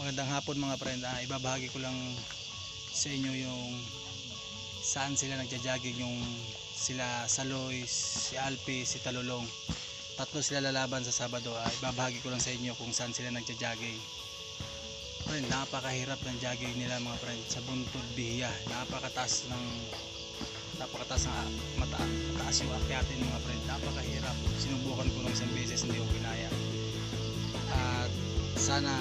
Magandang hapon mga friend. Ibabahagi ko lang sa inyo yung saan sila nagja-jogging, yung sila Saloy, si Alpi, si Talulong. Tatlo sila lalaban sa Sabado. Ibabahagi ko lang sa inyo kung saan sila nagja-jogging. Friend, napakahirap ng jogging nila mga friend sa Buntod Bihiya. Napakataas ng mataas yung akyatin mga friend. Napakahirap. Sinubukan ko ng isang beses, hindi ko kinaya. At sana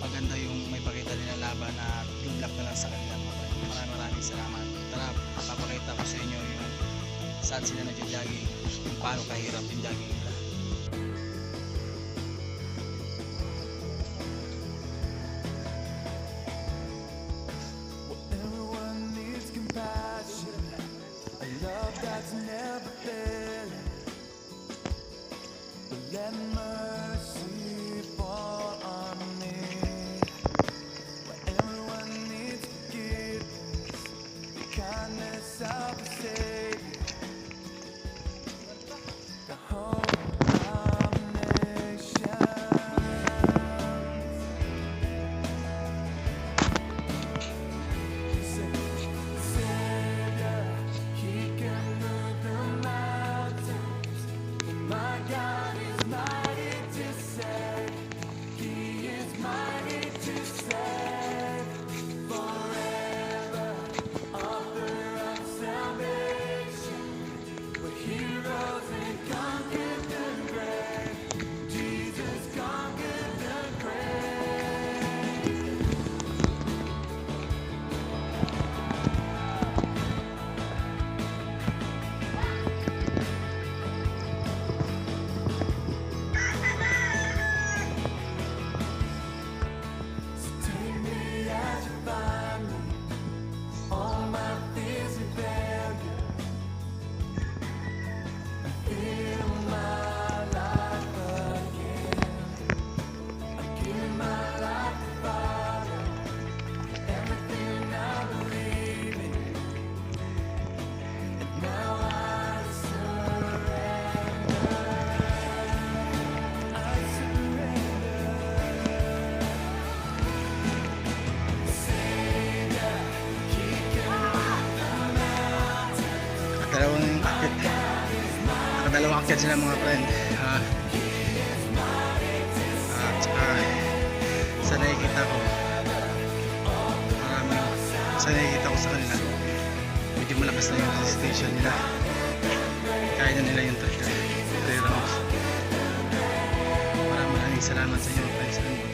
maganda yung may pakita nila laban at good luck na lang sa kanila mga friend. Maraming salamat. Tara, papakita ko sa inyo yung saan sila nagja-jogging, kung paano kahirap yung jogging nila. Everyone needs compassion, a love that's never failing. But let mercy fall on me. Where everyone needs forgiveness, the kindness of the Savior, the hope of nations. Savior, He can move the mountains. My God is mighty to save. He is mighty to save. Forever, author of salvation. We're heroes and conquered the grave. Jesus conquered the grave. Take me as you find me. All my fears and failure. Fill my life again. I give my life to Father. Everything I believe in. And now I surrender. I surrender. Savior, He can move the mountains. Nakadalawang akyat sila mga friend. At saka sa nakikita ko, sa kanila, medyo malakas na yung resistensyon nila. Kaya na nila yung 3 rounds. Maraming salamat sa inyo mga friends.